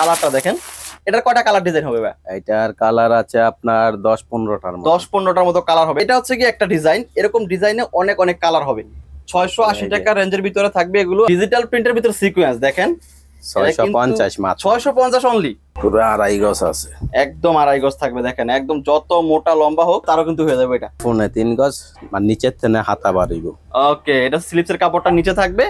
কালারটা দেখেন, এটার কয়টা কালার ডিজাইন হবে ভাই? এটার কালার আছে আপনার 10-15টার মতো। 10-15টার মতো কালার হবে। এটা হচ্ছে কি একটা ডিজাইন, এরকম ডিজাইনে অনেক অনেক কালার হবে। 680 টাকা রেঞ্জের ভিতরে থাকবে এগুলো। ডিজিটাল প্রিন্টের ভিতরে সিকোয়েন্স দেখেন 650 মাত্র। 650 অনলি। পুরো আড়াই গজ আছে, একদম আড়াই গজ থাকবে। দেখেন একদম যত মোটা লম্বা হোক তারও কিন্তু হয়ে যাবে এটা। 3.5 গজ, মানে নিচের থেকে হাতা বাড়িব। ওকে, এটা স্লিপসের কাপড়টা নিচে থাকবে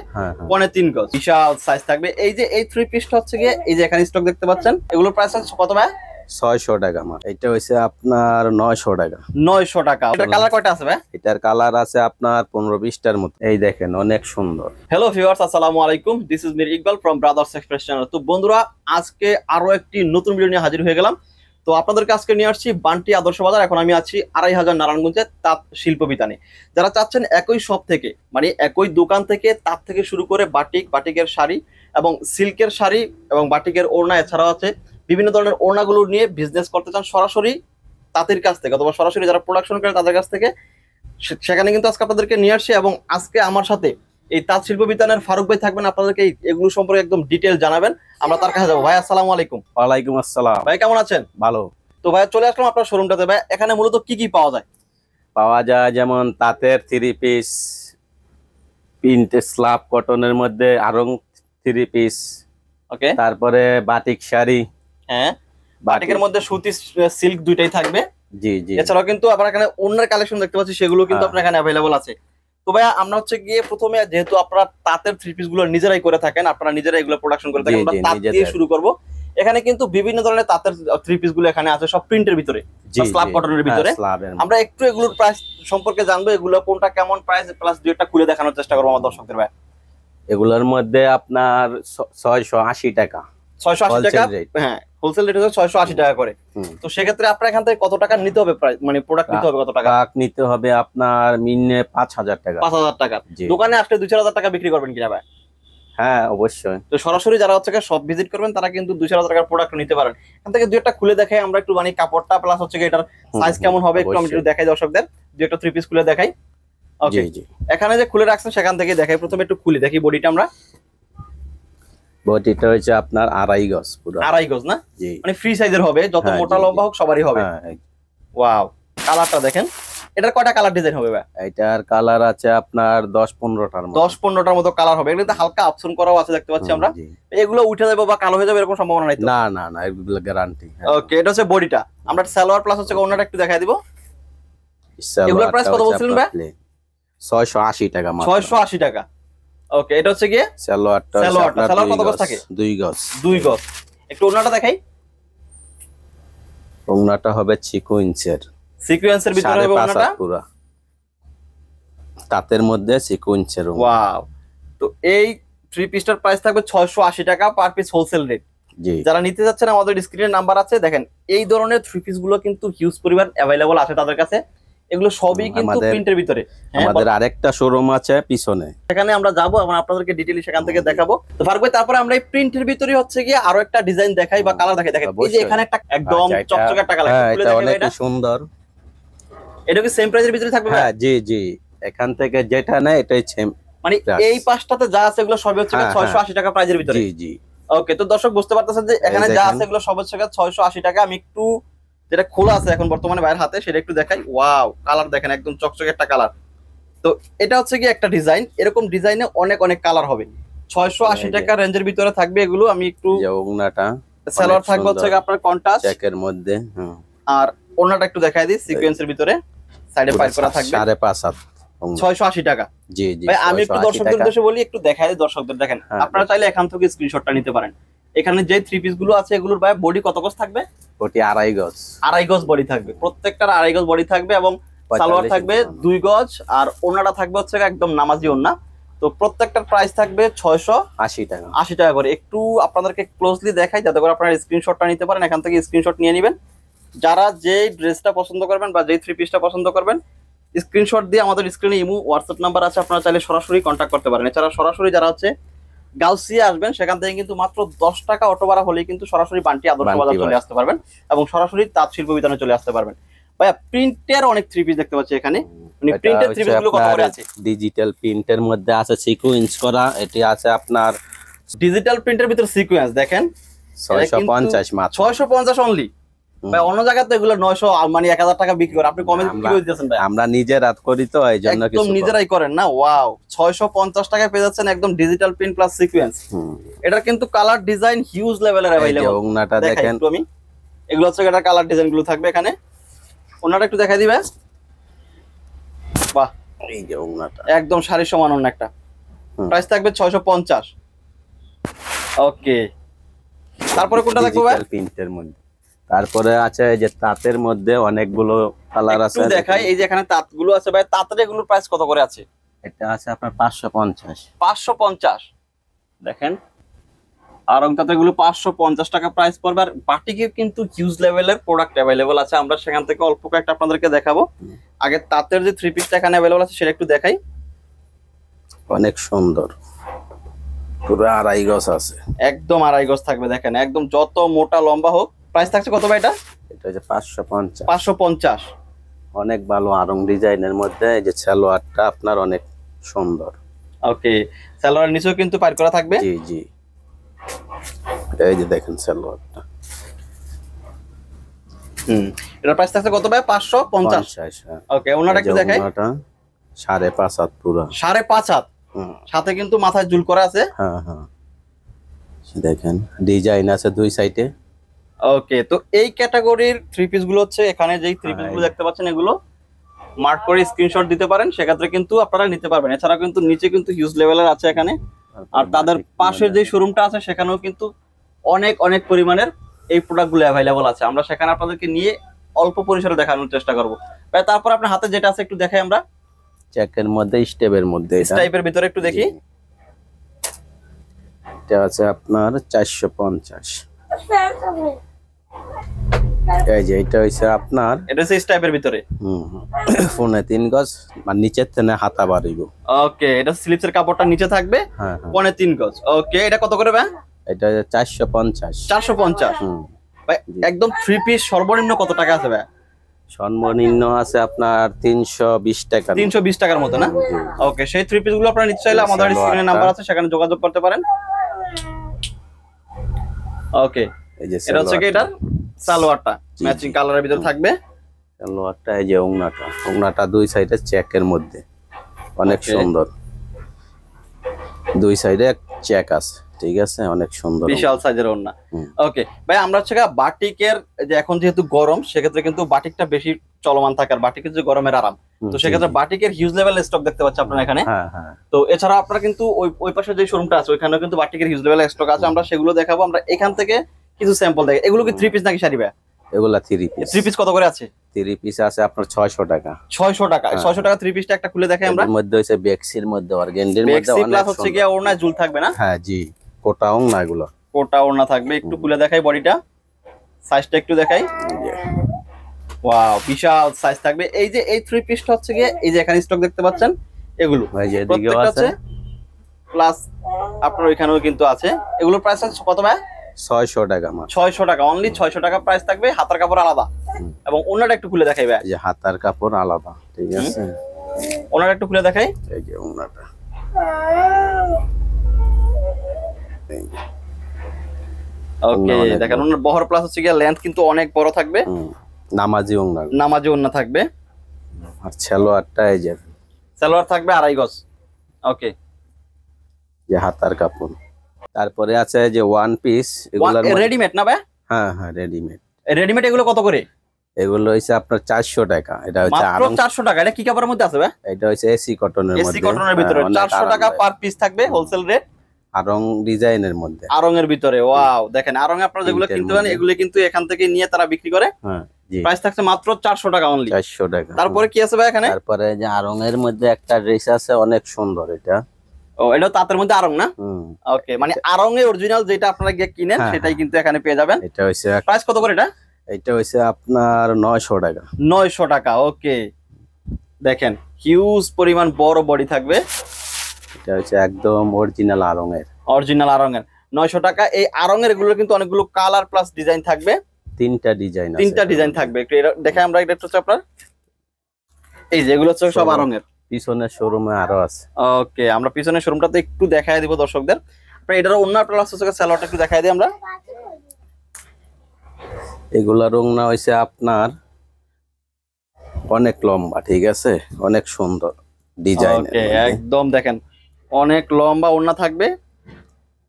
3.5 গজ, বিশাল সাইজ থাকবে। এই যে এই থ্রি পিসটা হচ্ছে গিয়ে এই যে এখানে স্টক দেখতে পাচ্ছেন, এগুলোর প্রাইস আছে কত ভাই? 600 টাকা মাত্র। এটা হইছে আপনার 900 টাকা। 900 টাকা। এটার কালার কয়টা আছে ভাই? এটার কালার আছে আপনার 15-20টার মতো। এই দেখেন অনেক সুন্দর। হ্যালো ভিউয়ার্স, আসসালামু আলাইকুম। This is Mir Iqbal from brothers express channel. তো বন্ধুরা, আজকে আরো একটি নতুন ভিডিও নিয়ে হাজির হয়ে গেলাম। তো আপনাদেরকে আজকে নিয়ে আসছি বান্টি আদর্শ বাজার। এখন আমি আছি 2500 নারায়ণগঞ্জের তাঁত শিল্প বিতানে। যারা চাচ্ছেন একই শপ থেকে, মানে একই দোকান থেকে তাঁত থেকে শুরু করে বাটিক, বাটিকের শাড়ি এবং সিল্কের শাড়ি এবং বাটিকের ওড়না, এছাড়াও আছে বিভিন্ন ধরনের ওড়নাগুলো নিয়ে বিজনেস করতে চান সরাসরি তাঁতের কাছ থেকে অথবা সরাসরি যারা প্রোডাকশন করে তাদের কাছ থেকে, সেখানে কিন্তু আজকে আপনাদেরকে নিয়ে আসছি। এবং আজকে আমার সাথে এই তাঁত শিল্প বিতানের ফারুক ভাই থাকবেন, আপনাদেরকে এগুলো সম্পর্কে একদম ডিটেল জানাবেন। আমরা তার কাছে যাবো। ভাই আসসালামু আলাইকুম। ওয়ালাইকুম আসসালাম। ভাই কেমন আছেন? ভালো। তো ভাই চলে আসলাম আপনার শোরুমটাতে। ভাই এখানে মূলত কি কি পাওয়া যায়? পাওয়া যায় যেমন তাঁতের 3 পিস, প্রিন্ট স্ল্যাব কটনের মধ্যে আরং 3 পিস, ওকে, তারপরে বাটিক শাড়ি, হ্যাঁ বাটিকের মধ্যে সুতি সিল্ক দুইটাই থাকবে। জি জি। এছাড়াও কিন্তু আপনার এখানে ওড়নার কালেকশন দেখতে পাচ্ছি, সেগুলো কিন্তু আপনার এখানে অ্যাভেলেবল আছে। তো ভাইয়া আমরা হচ্ছে গিয়ে প্রথমে, যেহেতু আপনারা তাঁতের থ্রি পিস গুলো নিজেরাই করে থাকেন, আপনারা নিজেরাই এগুলো প্রোডাকশন করে থাকেন, আমরা তাঁত দিয়ে শুরু করব। এখানে কিন্তু বিভিন্ন ধরনের তাঁতের থ্রি পিস গুলো এখানে আছে, সব প্রিন্টের ভিতরে, স্ল্যাব কটনের ভিতরে। আমরা একটু এগুলোর প্রাইস সম্পর্কে জানবো, এগুলো কোনটা কেমন প্রাইস, প্লাস দুইটা খুলে দেখানোর চেষ্টা করবো আমার দর্শকদের। ভাই এগুলোর মধ্যে আপনার 680 টাকা। 680 টাকা, হ্যাঁ হোলসেল রেট হচ্ছে 680 টাকা করে। তো সেক্ষেত্রে আপনার এখান থেকে কত টাকা নিতে হবে প্রাইস, মানে প্রোডাক্ট নিতে হবে কত টাকা? নিতে হবে আপনার মিনিমাম 5000 টাকা। 5000 টাকা। দোকানে আসলে 2-4000 টাকা বিক্রি করবেন কিনা ভাই? হ্যাঁ অবশ্যই। তো সরাসরি যারা হচ্ছে সব ভিজিট করবেন তারা কিন্তু 2-4000 টাকার প্রোডাক্ট নিতে পারেন। এখান থেকে দুই একটা খুলে দেখাই আমরা একটু, মানে কাপড়টা প্লাস হচ্ছে এটার সাইজ কেমন হবে একটু আমি একটু দেখাই দর্শকদের। দুই একটা থ্রি পিস খুলে দেখাই। ওকে, এখানে যে খুলে রাখছেন সেখান থেকে দেখাই। প্রথমে একটু খুলে দেখি বডিটা আমরা। বডিটা হচ্ছে আপনার আড়াই গজ, পুরো আড়াই গজ না? মানে ফ্রি সাইজের হবে, যত মোটা লম্বা হোক সবারই হবে। ওয়াও, কালারটা দেখেন। এটার কয়টা কালার ডিজাইন হবে ভাই? এটার কালার আছে আপনার 10-15টার মতো। 10-15টার মতো কালার হবে। এগুলোতে হালকা অপশন করাও আছে দেখতে পাচ্ছি আমরা। এগুলো উঠে যাবে বা কালো হয়ে যাবে এরকম সম্ভাবনা নাই তো? না না না, এগুলো গ্যারান্টি। ওকে, এটা হচ্ছে বডিটা। আমরা সালোয়ার প্লাস হচ্ছে ওড়নাটা একটু দেখাই দিব। এগুলোর প্রাইস কত বলছিলেন ভাই? 680 টাকা মাত্র। 680 টাকা। ওকে, এটা হচ্ছে গিয়ে সালোয়ারটা। সালোয়ার কত গজ থাকে? 2 গজ। 2 গজ। একটু ওড়নাটা দেখাই। ওড়নাটা হবে সিকোয়েন্সের ভিতরে হবে ওড়নাটা পুরো তাঁতের মধ্যে সিকোয়েন্সের। ওয়াও। তো এই থ্রি পিসটার প্রাইস থাকবে 680 টাকা পার পিস, হোলসেল রেট। জি, যারা নিতে যাচ্ছেন আমাদের স্ক্রিনে নাম্বার আছে, দেখেন এই ধরনের থ্রি পিস গুলো কিন্তু হিউজ পরিমাণ अवेलेबल আছে তাদের কাছে। এগুলো সবই কিন্তু প্রিন্টের ভিতরে। আমাদের আরেকটা শোরুম আছে পিছনে, সেখানে আমরা যাবো এবং আপনাদেরকে ডিটেইলি সেখান থেকে দেখাবো। তো ফারুক ভাই, তারপরে আমরা এই প্রিন্টের ভিতরে হচ্ছে গিয়ে আরো একটা ডিজাইন দেখাই বা কালার দেখাই। দেখেন এই যে এখানে একটা একদম চকচকে একটা কালার, এটা অনেক সুন্দর। এটা কি সেম প্রাইসের ভিতরে থাকবে? হ্যাঁ জি জি, এখান থেকে যেটা নেয় এটাই সেম। মানে এই পাঁচটাতে যা আছে এগুলো সবই হচ্ছে 680 টাকা প্রাইসের ভিতরে। জি জি। ওকে, তো দর্শক বুঝতে পারতেছেন যে এখানে যা আছে এগুলো সব হচ্ছে 680 টাকা। আমি একটু যেটা খোলা আছে এখন বর্তমানে ভাইয়ের হাতে সেটা একটু দেখাই। ওয়াও, কালার দেখেন একদম চকচকে একটা কালার। তো এটা হচ্ছে কি একটা ডিজাইন, এরকম ডিজাইনে অনেক অনেক কালার হবে। 680 টাকা রেঞ্জের ভিতরে থাকবে এগুলো। আমি একটু ওড়নাটা, সালোয়ার থাকবে হচ্ছে আপনার কন্ট্রাস্ট চেকের মধ্যে, আর ওড়নাটা একটু দেখাই দিই, সিকোয়েন্সের ভিতরে সাইডে পাইপ করা থাকবে। 5.5 680 টাকা। জি জি। ভাই আমি একটু দর্শকদের উদ্দেশ্যে বলি, একটু দেখাই দিই দর্শকদের। দেখেন আপনারা চাইলে এখান থেকে স্ক্রিনশটটা নিতে পারেন। এখানে যে থ্রি পিস গুলো আছে এগুলোর ভাই বডি কত গজ থাকবে? বডি আড়াই গজ। আড়াই গজ বডি থাকবে, প্রত্যেকটার আড়াই গজ বডি থাকবে এবং সালোয়ার থাকবে 2 গজ আর ওড়নাটা থাকবে হচ্ছে একদম নামাজি ওড়না। তো প্রত্যেকটার প্রাইস থাকবে 680 টাকা। 80 টাকা করে। একটু আপনাদেরকে ক্লোজলি দেখাই যাতে করে আপনারা স্ক্রিনশটটা নিতে পারেন, এখান থেকে স্ক্রিনশট নিয়ে নেবেন। যারা যে ড্রেসটা পছন্দ করবেন বা যে থ্রি পিসটা পছন্দ করবেন, স্ক্রিনশট দিয়ে আমাদের স্ক্রিনে ইমো হোয়াটসঅ্যাপ নাম্বার আছে, আপনারা চাইলে সরাসরি কন্ট্যাক্ট করতে পারেন। এছাড়া সরাসরি যারা হচ্ছে গাউসিয়া আসবেন সেখান থেকে কিন্তু মাত্র 10 টাকা অটো ভাড়া হলেই কিন্তু সরাসরি বান্টি আদর্শ বাজার চলে আসতে পারবেন এবং সরাসরি তাঁত শিল্প বিতানে চলে আসতে পারবেন। ভাইয়া প্রিন্টের অনেক থ্রি পিস দেখতে পাচ্ছি এখানে। মানে প্রিন্টের থ্রি পিস গুলো কত করে আছে? ডিজিটাল প্রিন্টের মধ্যে আছে সিকোয়েন্স করা, এটি আছে আপনার ডিজিটাল প্রিন্টের ভিতরে সিকোয়েন্স। দেখেন 650 মাত্র। 650 অনলি ভাই। অন্য জায়গায় তো এগুলো 900 মানে 1000 টাকা বিক্রি করে, আপনি কমে কি করে দিতেছেন ভাই? আমরা নিজেরা করি তো এই জন্য একদম নিজেরাই করেন না। ওয়াও, 650 টাকায় পেয়ে যাচ্ছেন একদম ডিজিটাল প্রিন্ট প্লাস সিকোয়েন্স। এটা কিন্তু কালার ডিজাইন হিউজ লেভেলের अवेलेबल। ওন্নাটা দেখেন একটু আমি, এগুলো হচ্ছে এটা কালার ডিজাইন গুলো থাকবে এখানে। ওন্নাটা একটু দেখাই দিবে। বাহ, এই যে ওন্নাটা একদম শাড়ির সমান ওন্না একটা। প্রাইস থাকবে 650। ওকে, তারপরে কোনটা দেখবো ভাই? ডিজিটাল প্রিন্টের মধ্যে। তারপরে আছে এই যে তাঁতের মধ্যে অনেকগুলো কালার আছে, একটু দেখাই। এই যে এখানে তাঁতগুলো আছে ভাই, তাঁতের এগুলোর প্রাইস কত করে আছে? এটা আছে আপনার 550। 550 দেখেন, আর তাতে এগুলো 550 টাকা প্রাইস পড়বে। আর বাটিকের কিন্তু হিউজ লেভেলের প্রোডাক্ট অ্যাভেলেবল আছে, আমরা সেখান থেকে অল্প কয়েকটা আপনাদেরকে দেখাবো। আগে তাঁতের যে 3 পিসটা এখানে অ্যাভেলেবল আছে সেটা একটু দেখাই। অনেক সুন্দর, পুরো 2.5 গজ আছে, একদম 2.5 গজ থাকবে দেখেন, একদম যত মোটা লম্বা হোক। প্রাইস থাকছে কত ভাই এটা? এটা হচ্ছে 550। 550। অনেক ভালো আরং ডিজাইনের মধ্যে। এই যে সালোয়ারটা আপনার অনেক সুন্দর। ওকে, সালোয়ারের নিচেও কিন্তু পার করা থাকবে। জি জি, এই যে দেখেন সালোয়ারটা। এটার প্রাইস থাকছে কত ভাই? 550। ওকে, ওনাটা একটু দেখাই। ওনাটা 5.5 হাত পুরো। 5.5 হাত, সাথে কিন্তু মাথায় ঝুল করা আছে। হ্যাঁ হ্যাঁ, দেখেন ডিজাইন আছে দুই সাইডে। ওকে, তো এই ক্যাটাগরির 3 পিস গুলো হচ্ছে এখানে যেই 3 পিস গুলো দেখতে পাচ্ছেন, এগুলো মার্ক করে স্ক্রিনশট দিতে পারেন, সেক্ষেত্রে কিন্তু আপনারা নিতে পারবেন। এছাড়া কিন্তু নিচে কিন্তু হিউজ লেভেলের আছে এখানে। আর তাদের পাশের যে শোরুমটা আছে সেখানেও কিন্তু অনেক অনেক পরিমাণের এই প্রোডাক্টগুলো অ্যাভেলেবল আছে। আমরা সেখানে আপনাদেরকে নিয়ে অল্প পরিসরে দেখানোর চেষ্টা করব ভাই। তারপর আপনার হাতে যেটা আছে একটু দেখাই আমরা। চেকের মধ্যে, স্টেপের মধ্যে, এটা টাইপের ভিতরে একটু দেখি। এটা আছে আপনার 450। এই যে এটা হইছে আপনার, এটা হচ্ছে টাইপের ভিতরে। 3.5 গজ, মানে নিচের থেকে হাতা বাড়িব। ওকে, এটা স্লিপসের কাপড়টা নিচে থাকবে। হ্যাঁ, 3.5 গজ। ওকে, এটা কত করে ভাই? এটা 450। 450 ভাই। একদম 3 পিস সর্বনিম্ন কত টাকা আছে ভাই? সর্বনিম্ন আছে আপনার 320 টাকা। 320 টাকার মতো না? ওকে, সেই 3 পিস গুলো আপনারা নিতে চাইলে আমাদের স্ক্রিনে নাম্বার আছে, সেখানে যোগাযোগ করতে পারেন। ওকে, এই যে এটা হচ্ছে কি, এটা সালোয়ারটা ম্যাচিং কালারের ভিতর থাকবে। সালোয়ারটা এই যে ওন্নাটা দুই সাইডে চেকের মধ্যে, অনেক সুন্দর। দুই সাইডে চেক আছে, ঠিক আছে, অনেক সুন্দর, বিশাল সাইজের ওন্না। ওকে ভাই, আমরা হচ্ছে বাটিকের যে এখন যেহেতু গরম, সেক্ষেত্রে কিন্তু বাটিকটা বেশি চলমান থাকে। আর বাটিকের যে গরমের আরাম, তো সেক্ষেত্রে বাটিকের হিউজ লেভেল স্টক দেখতে পাচ্ছি আপনারা এখানে। তো এছাড়া আপনারা কিন্তু ওই পাশে যে শোরুমটা আছে ওইখানেও কিন্তু বাটিকের হিউজ লেভেল স্টক আছে, আমরা সেগুলো দেখাবো। আমরা এখান থেকে কিছু স্যাম্পল দেখি। এগুলো কি 3 পিস নাকি শাড়ি ভাই? এগুলা 3 পিস। 3 পিস কত করে আছে? 3 পিস আছে আপনার 600 টাকা। 600 টাকা। 600 টাকা 3 পিসটা একটা খুলে দেখাই আমরা। এর মধ্যে হইছে বেক্সির মধ্যে, অর্গানডির মধ্যে বেক্সি প্লাস হচ্ছে কি ওড়না ঝুল থাকবে না? হ্যাঁ জি, কোটা ওড়না, এগুলো কোটা ওড়না থাকবে। একটু খুলে দেখাই বডিটা, সাইজটা একটু দেখাই। ওয়াও, বিশাল সাইজ থাকবে। এই যে এই 3 পিসটা হচ্ছে কি, এই যে এখানে স্টক দেখতে পাচ্ছেন, এগুলো প্রত্যেকটা আছে প্লাস আপনার ওইখানেও কিন্তু আছে। এগুলোর প্রাইস আছে কত ভাই? 600 টাকা। 600 টাকা, অনলি 600 টাকা প্রাইস থাকবে। হাতার কাপড় আলাদা এবং ওনাটা একটু খুলে দেখাই ভাই। এই যে হাতার কাপড় আলাদা, ঠিক আছে। ওনাটা একটু খুলে দেখাই। এই যে ওনাটা, ওকে দেখেন, ওনার বহর প্লাস হচ্ছে গিয়ে লেন্থ কিন্তু অনেক বড় থাকবে। নামাজি ওড়না, নামাজি ওড়না থাকবে। আর সালোয়ারটা এই যে সালোয়ার থাকবে 2.5 গজ। ওকে, যে হাতার কাপড়। তারপরে আছে যে ওয়ান পিস, এগুলো রেডিমেড না ভাই? হ্যাঁ হ্যাঁ, রেডিমেড। রেডিমেড এগুলো কত করে? এগুলো হইছে আপনার 400 টাকা। এটা হচ্ছে মাত্র 400 টাকা। এটা কি কাপড়ের মধ্যে আছে ভাই? এটা হচ্ছে এসি কটনের মধ্যে। এসি কটনের ভিতরে 400 টাকা পার পিস থাকবে, হোলসেল রেট। আরং ডিজাইনের মধ্যে, আরং এর ভিতরে। ওয়াও, দেখেন আরং আপনারা যেগুলো কিনতে পারেন এগুলো কিন্তু এখান থেকে নিয়ে তারা বিক্রি করে। হ্যাঁ জি, প্রাইস থাকছে মাত্র 400 টাকা অনলি। 400 টাকা। তারপরে কি আছে ভাই এখানে? তারপরে যে আরং এর মধ্যে একটা ড্রেস আছে, অনেক সুন্দর। এটা ও, এটা তাঁতের মধ্যে আরং না? ওকে, মানে আরং এর অরিজিনাল যেটা আপনারা গিয়ে কিনেন সেটাই কিন্তু এখানে পেয়ে যাবেন। এটা হইছে প্রাইস কত করে এটা? এটা হইছে আপনার 900 টাকা। 900 টাকা। ওকে, দেখেন হিউজ পরিমাণ বড় বডি থাকবে। এটা হচ্ছে একদম অরিজিনাল আরং এর। অরিজিনাল আরং এর 900 টাকা। এই আরং এর গুলো কিন্তু অনেকগুলো কালার প্লাস ডিজাইন থাকবে। 3টা ডিজাইন আছে। 3টা ডিজাইন থাকবে। একটু দেখাই আমরা। এটা হচ্ছে আপনার এই যেগুলো হচ্ছে সব আরং এর। পিছনের শোরুমে আরো আছে। ওকে, আমরা পিছনের শোরুমটাতে একটু দেখাই দিব দর্শকদের। আপনারা এটার ওন্না প্লাস হচ্ছে সালোয়ারটা একটু দেখাই দিই আমরা। এগুলা রংনা হয়েছে আপনার অনেক লম্বা, ঠিক আছে, অনেক সুন্দর ডিজাইন। ওকে, একদম দেখেন অনেক লম্বা ওড়না থাকবে,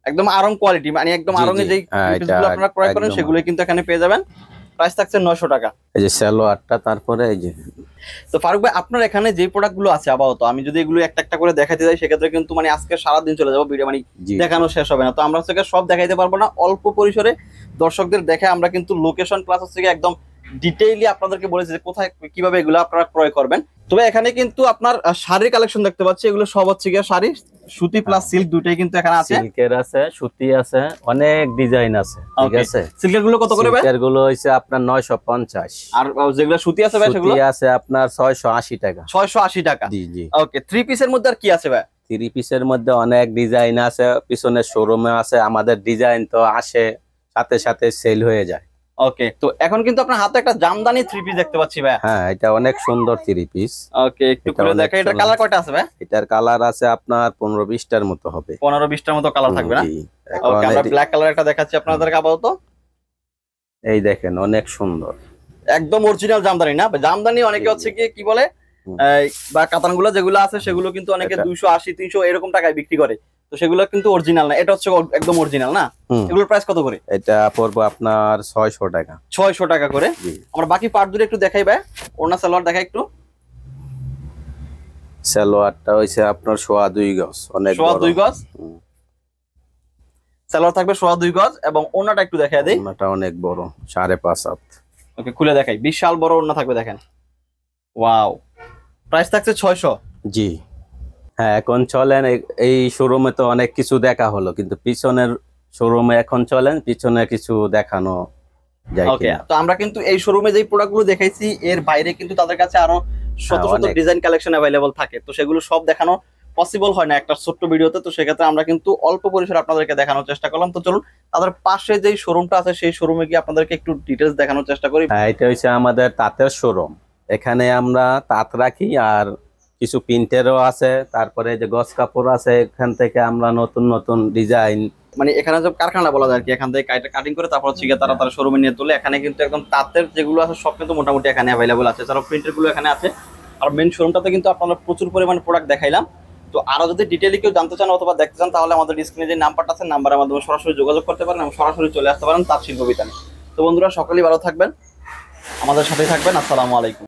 একদম আরং কোয়ালিটি, মানে একদম আরং এর যেই পিসগুলো আপনারা ক্রয় করেন সেগুলো কিন্তু এখানে পেয়ে যাবেন। প্রাইস থাকছে 900 টাকা। এই যে সালোয়ারটা, তারপরে এই যে। তো ফারুক ভাই, আপনার এখানে যে প্রোডাক্টগুলো আছে আপাতত, আমি যদি এগুলো একটা একটা করে দেখাতে যাই সেক্ষেত্রে কিন্তু মানে আজকে সারাদিন চলে যাবো, ভিডিও মানে দেখানো শেষ হবে না। তো আমরা হচ্ছে সব দেখাইতে পারবো না, অল্প পরিসরে দর্শকদের দেখে আমরা কিন্তু লোকেশন প্লাস হচ্ছে একদম ডিটেইলি আপনাদেরকে বলেছি যে কোথায় কিভাবে এগুলো আপনারা ক্রয় করবেন। তবে এখানে কিন্তু আপনার শাড়ির কালেকশন দেখতে পাচ্ছি, এগুলো সব হচ্ছে গিয়ে শাড়ি, সুতি প্লাস সিল্ক দুইটাই কিন্তু এখানে আছে। সিল্কের আছে, সুতি আছে, অনেক ডিজাইন আছে, ঠিক আছে। সিল্কের গুলো কত করে ভাই? সিল্কের গুলো হইছে আপনার 950। আর যেগুলো সুতি আছে ভাই সেগুলো সুতি আছে আপনার 680 টাকা। 680 টাকা। জি জি। ওকে, থ্রি পিসের মধ্যে আর কি আছে ভাই? থ্রি পিসের মধ্যে অনেক ডিজাইন আছে, পিছনে শোরুমে আছে, আমাদের ডিজাইন তো আসে সাথে সাথে সেল হয়ে যায়। ওকে, তো এখন কিন্তু আপনার হাতে একটা জামদানি থ্রি পিস দেখতে পাচ্ছি ভাই। হ্যাঁ, এটা অনেক সুন্দর থ্রি পিস। ওকে, একটু খুলে দেখাই, এটা কালার কয়টা আছে ভাই? এটার কালার আছে আপনার 15-20টার মতো হবে। 15-20টার মতো কালার থাকবে না? জি। ওকে, আমরা ব্ল্যাক কালার একটা দেখাচ্ছি আপনাদেরকে আপাতত। এই দেখেন, অনেক সুন্দর, একদম অরিজিনাল জামদানি না? জামদানি অনেকে হচ্ছে কি বলে বা কাতানগুলো যেগুলো আছে সেগুলো কিন্তু অনেকে 280-300 এরকম টাকায় বিক্রি করে, তো সেগুলো কিন্তু অরিজিনাল না, এটা হচ্ছে একদম অরিজিনাল না। এগুলোর প্রাইস কত করে? এটা পড়বে আপনার 600 টাকা। 600 টাকা করে। আমরা বাকি পার্ট দুটো একটু দেখাই ভাই, ওড়না সালোয়ার দেখাই একটু। সালোয়ারটা হইছে আপনার 2.5 গজ, অনেক বড়। 2.5 গজ সালোয়ার থাকবে, 2.5 গজ, এবং ওড়নাটা একটু দেখাই দেই। ওড়নাটা অনেক বড়, 5.5 হাত। ওকে, খুলে দেখাই, বিশাল বড় ওড়না থাকবে, দেখেন। ওয়াও, প্রাইস থাকছে 600। জি হ্যাঁ, এখন চলেন এই শোরুমে তো অনেক কিছু দেখা হলো, কিন্তু পিছনের শোরুমে এখন চলেন, পিছনে কিছু দেখানো যায় ওকে, কিনা। তো আমরা কিন্তু এই শোরুমে যেই প্রোডাক্টগুলো দেখাইছি এর বাইরে কিন্তু তাদের কাছে আরো শত শত ডিজাইন কালেকশন अवेलेबल থাকে, তো সেগুলো সব দেখানো পসিবল হয় না একটা ছোট্ট ভিডিওতে। তো সেক্ষেত্রে আমরা কিন্তু অল্প পরিসরে আপনাদেরকে দেখানোর চেষ্টা করলাম। তো চলুন তাদের পাশে যেই শোরুমটা আছে সেই শোরুমে গিয়ে আপনাদেরকে একটু ডিটেইলস দেখানোর চেষ্টা করি। হ্যাঁ, এটা হচ্ছে আমাদের তাঁতের শোরুম। এখানে আমরা তাঁত রাখি, আর কিছু প্রিন্টেরও আছে, তারপরে যে গস কাপড় আছে, এখান থেকে আমরা নতুন নতুন ডিজাইন, মানে এখানে যে কারখানা বলা যায় আর কি, এখান থেকে কাটিং করে তারপর হচ্ছে তারা শোরুমে নিয়ে তোলে। এখানে কিন্তু একদম তাঁতের যেগুলো আছে সব কিন্তু মোটামুটি এখানে অ্যাভেলেবল আছে, এছাড়াও প্রিন্টের গুলো এখানে আছে। আর মেন শোরুমটাতে কিন্তু আপনারা প্রচুর পরিমাণে প্রোডাক্ট দেখাইলাম। তো আরো যদি ডিটেইলি কেউ জানতে চান অথবা দেখতে চান, তাহলে আমাদের স্ক্রিনে যে নাম্বারটা আছে, নাম্বারের মাধ্যমে সরাসরি যোগাযোগ করতে পারেন এবং সরাসরি চলে আসতে পারেন তাঁত শিল্প বিতানে। তো বন্ধুরা, সকলেই ভালো থাকবেন, আমাদের সাথেই থাকবেন। আসসালামু আলাইকুম।